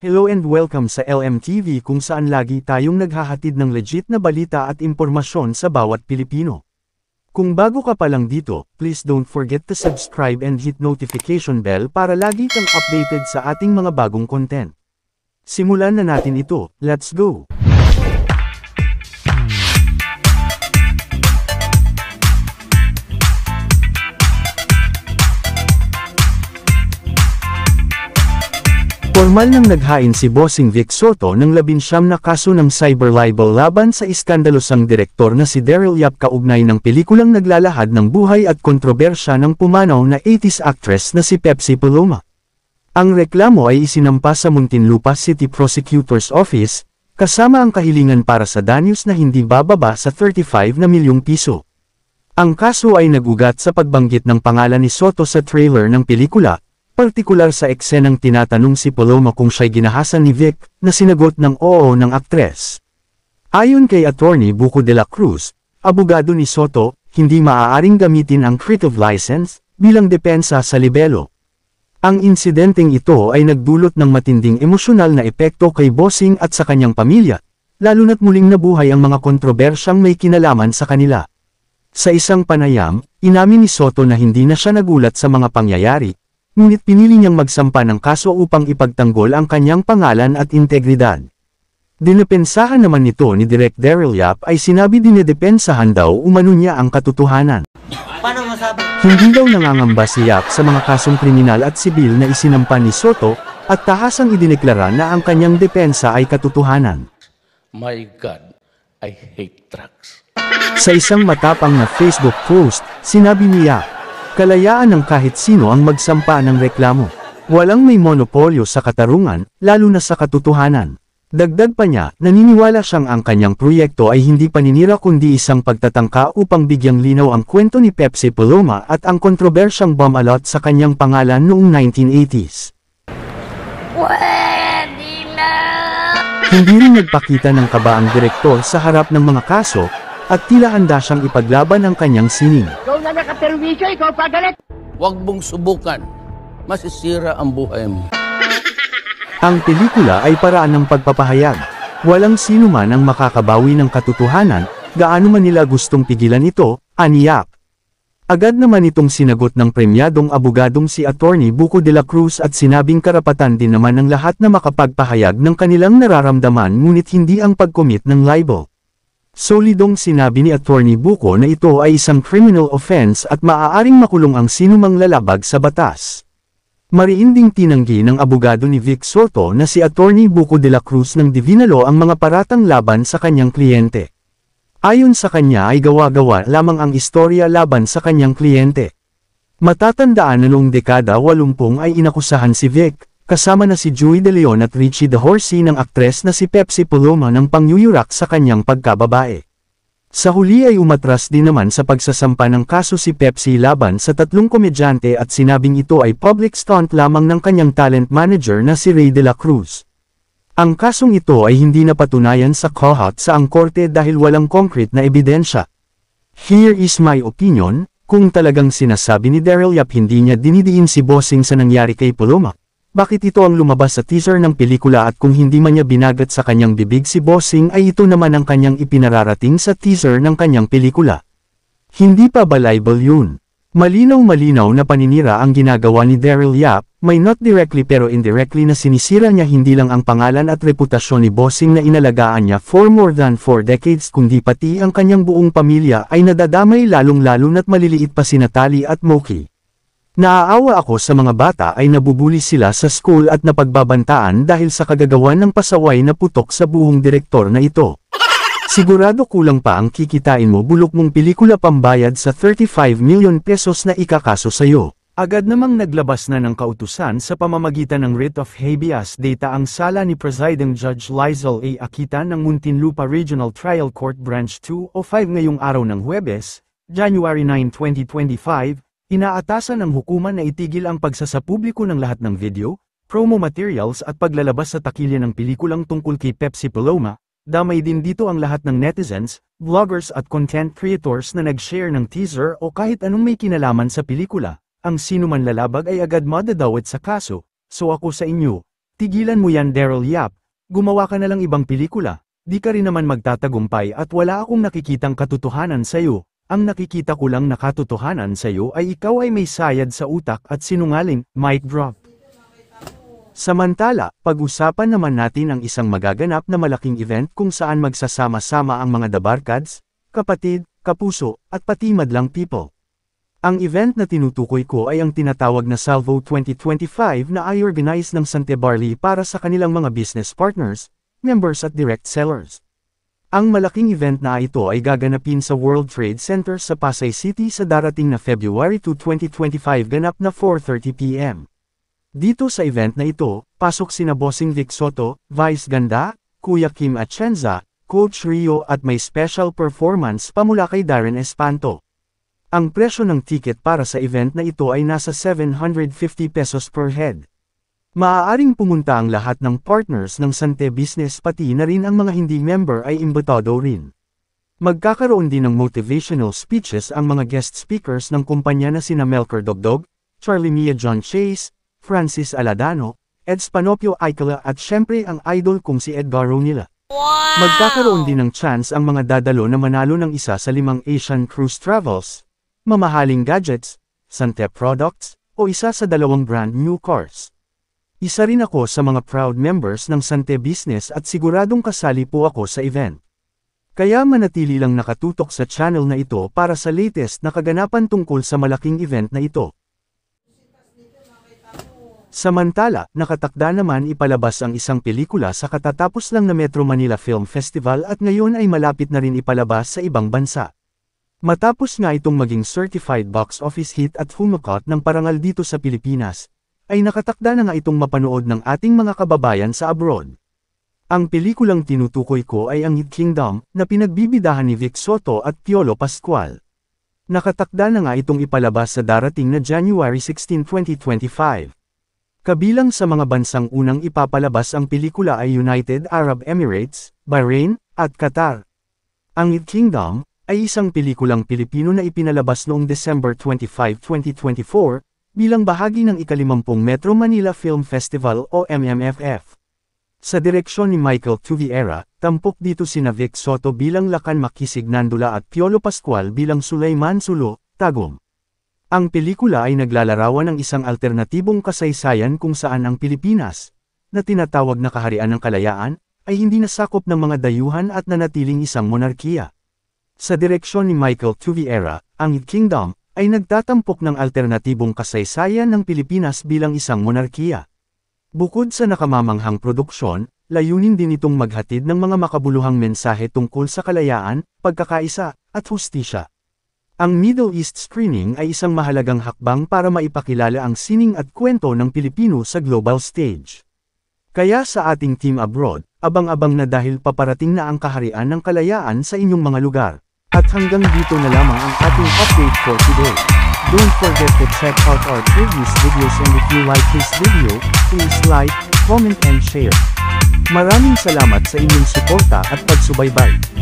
Hello and welcome sa LMTV kung saan lagi tayong naghahatid ng legit na balita at impormasyon sa bawat Pilipino. Kung bago ka pa lang dito, please don't forget to subscribe and hit notification bell para lagi kang updated sa ating mga bagong content. Simulan na natin ito, let's go! Formal nang naghain si Bossing Vic Soto ng 19 na kaso ng cyber libel laban sa iskandalosang direktor na si Daryl Yap kaugnay ng pelikulang naglalahad ng buhay at kontrobersya ng pumanaw na 80s actress na si Pepsi Paloma. Ang reklamo ay isinampa sa Muntinlupa City Prosecutor's Office, kasama ang kahilingan para sa danyos na hindi bababa sa 35 na milyong piso. Ang kaso ay nagugat sa pagbanggit ng pangalan ni Soto sa trailer ng pelikula, partikular sa eksenang tinatanong si Paloma kung siya'y ginahasan ni Vic, na sinagot ng oo ng aktres. Ayon kay Attorney Buko de la Cruz, abogado ni Soto, hindi maaaring gamitin ang creative license bilang depensa sa libelo. Ang insidenteng ito ay nagdulot ng matinding emosyonal na epekto kay Bossing at sa kanyang pamilya, lalo na't muling nabuhay ang mga kontrobersyang may kinalaman sa kanila. Sa isang panayam, inamin ni Soto na hindi na siya nagulat sa mga pangyayari, ngunit pinili niyang magsampa ng kaso upang ipagtanggol ang kanyang pangalan at integridad. Dinepensahan naman nito ni Direk Daryl Yap ay sinabi dinedepensahan daw umano niya ang katotohanan. Paano masabi? Hindi daw nangangamba si Yap sa mga kasong kriminal at sibil na isinampa ni Soto, at tahasang idineklara na ang kanyang depensa ay katotohanan. My God, I hate drugs. Sa isang matapang na Facebook post, sinabi ni Yap, kalayaan ng kahit sino ang magsampa ng reklamo. Walang may monopolyo sa katarungan, lalo na sa katotohanan. Dagdag pa niya, naniniwala siyang ang kanyang proyekto ay hindi paninira kundi isang pagtatangka upang bigyang linaw ang kwento ni Pepsi Paloma at ang kontrobersyang bomb-alot sa kanyang pangalan noong 1980s. Pwede na! Hindi rin nagpakita ng kaba ang direktor sa harap ng mga kaso, at tila handa siyang ipaglaban ang kanyang sining. Ikaw na nakaperwisyo, ikaw pagalit! Huwag mong subukan. Masisira ang buhay mo. Ang pelikula ay paraan ng pagpapahayag. Walang sino man ang makakabawi ng katotohanan, gaano man nila gustong pigilan ito, aniyak. Agad naman itong sinagot ng premyadong abogadong si Attorney Buko de la Cruz at sinabing karapatan din naman ng lahat na makapagpahayag ng kanilang nararamdaman ngunit hindi ang pag-commit ng libel. Solidong sinabi ni Attorney Buko na ito ay isang criminal offense at maaaring makulong ang sinumang lalabag sa batas. Mariinding tinanggi ng abogado ni Vic Soto na si Attorney Buko de la Cruz ng Divinalo ang mga paratang laban sa kanyang kliyente. Ayon sa kanya ay gawa-gawa lamang ang istorya laban sa kanyang kliyente. Matatandaan na noong dekada 80 ay inakusahan si Vic, kasama na si Joey De Leon at Richie the Horsey ng aktres na si Pepsi Paloma ng pangyuyurak sa kanyang pagkababae. Sa huli ay umatras din naman sa pagsasampa ng kaso si Pepsi laban sa 3 komedyante at sinabing ito ay public stunt lamang ng kanyang talent manager na si Ray de la Cruz. Ang kasong ito ay hindi napatunayan sa cohort sa ang korte dahil walang concrete na ebidensya. Here is my opinion, kung talagang sinasabi ni Daryl Yap hindi niya dinidiin si Bossing sa nangyari kay Paloma, bakit ito ang lumabas sa teaser ng pelikula at kung hindi man niya binagat sa kanyang bibig si Bossing ay ito naman ang kanyang ipinararating sa teaser ng kanyang pelikula. Hindi pa ba libel yun? Malinaw-malinaw na paninira ang ginagawa ni Daryl Yap, may not directly pero indirectly na sinisira niya hindi lang ang pangalan at reputasyon ni Bossing na inalagaan niya for more than 4 decades kundi pati ang kanyang buong pamilya ay nadadamay lalong-lalo na't maliliit pa sina Tali at Moki. Naaawa ako sa mga bata ay nabubuli sila sa school at napagbabantaan dahil sa kagagawan ng pasaway na putok sa buhong direktor na ito. Sigurado kulang pa ang kikitain mo bulok mong pelikula pambayad sa 35 million pesos na ikakaso sa'yo. Agad namang naglabas na ng kautusan sa pamamagitan ng writ of habeas data ang sala ni Presiding Judge Lizal A. Akitan ng Muntinlupa Regional Trial Court Branch 2 o 5 ngayong araw ng Huwebes, January 9, 2025, inaatasan ng hukuman na itigil ang pagsasapubliko ng lahat ng video, promo materials at paglalabas sa takilya ng pelikulang tungkol kay Pepsi Paloma, damay din dito ang lahat ng netizens, vloggers at content creators na nag-share ng teaser o kahit anong may kinalaman sa pelikula. Ang sino man lalabag ay agad madadawit sa kaso, so ako sa inyo, Tigilan mo yan Daryl Yap, gumawa ka na lang ibang pelikula, di ka rin naman magtatagumpay at wala akong nakikitang katotohanan sa'yo, ang nakikita ko lang na katotohanan sa'yo ay ikaw ay may sayad sa utak at sinungaling, mic drop. Samantala, pag-usapan naman natin ang isang magaganap na malaking event kung saan magsasama-sama ang mga dabarkads, kapatid, kapuso, at pati madlang people. Ang event na tinutukoy ko ay ang tinatawag na Salvo 2025 na i-organize ng Sante Barley para sa kanilang mga business partners, members at direct sellers. Ang malaking event na ito ay gaganapin sa World Trade Center sa Pasay City sa darating na February 2, 2025 ganap na 4:30 p.m. Dito sa event na ito, pasok sina Bossing Vic Soto, Vice Ganda, Kuya Kim Atienza, Coach Rio at may special performance pa mula kay Darren Espanto. Ang presyo ng ticket para sa event na ito ay nasa 750 pesos per head. Maaaring pumunta ang lahat ng partners ng Sante Business pati na rin ang mga hindi member ay imbitado rin. Magkakaroon din ng motivational speeches ang mga guest speakers ng kumpanya na sina Melker Dogdog, Charlie Mia John Chase, Francis Aladano, Ed Spanopio Aikala at syempre ang idol kong si Edgar Ronila. Wow! Magkakaroon din ng chance ang mga dadalo na manalo ng isa sa 5 Asian Cruise Travels, mamahaling gadgets, Sante products, o isa sa 2 brand new cars. Isa rin ako sa mga proud members ng Sante Business at siguradong kasali po ako sa event. Kaya manatili lang nakatutok sa channel na ito para sa latest na kaganapan tungkol sa malaking event na ito. Samantala, nakatakda naman ipalabas ang isang pelikula sa katatapos lang na Metro Manila Film Festival at ngayon ay malapit na rin ipalabas sa ibang bansa. Matapos nga itong maging certified box office hit at humukot ng parangal dito sa Pilipinas, ay nakatakda na nga itong mapanood ng ating mga kababayan sa abroad. Ang pelikulang tinutukoy ko ay ang Hit Kingdom, na pinagbibidahan ni Vic Soto at Piolo Pascual. Nakatakda na nga itong ipalabas sa darating na January 16, 2025. Kabilang sa mga bansang unang ipapalabas ang pelikula ay United Arab Emirates, Bahrain, at Qatar. Ang It Kingdom ay isang pelikulang Pilipino na ipinalabas noong December 25, 2024, bilang bahagi ng ika-50 Metro Manila Film Festival o MMFF. Sa direksyon ni Michael Tuviera, tampok dito sina Vic Soto bilang Lakan Makisig Nandula at Piolo Pascual bilang Sulaiman Sulo, Tagum. Ang pelikula ay naglalarawan ng isang alternatibong kasaysayan kung saan ang Pilipinas, na tinatawag na kaharian ng kalayaan, ay hindi nasakop ng mga dayuhan at nanatiling isang monarkiya. Sa direksyon ni Michael Tuviera, ang It Kingdom ay nagtatampok ng alternatibong kasaysayan ng Pilipinas bilang isang monarkiya. Bukod sa nakamamanghang produksyon, layunin din itong maghatid ng mga makabuluhang mensahe tungkol sa kalayaan, pagkakaisa, at hustisya. Ang Middle East screening ay isang mahalagang hakbang para maipakilala ang sining at kwento ng Pilipino sa global stage. Kaya sa ating team abroad, abang-abang na dahil paparating na ang kaharian ng kalayaan sa inyong mga lugar. At hanggang dito na lamang ang ating update for today. Don't forget to check out our previous videos and if you like this video, please like, comment and share. Maraming salamat sa inyong suporta at pagsubaybay.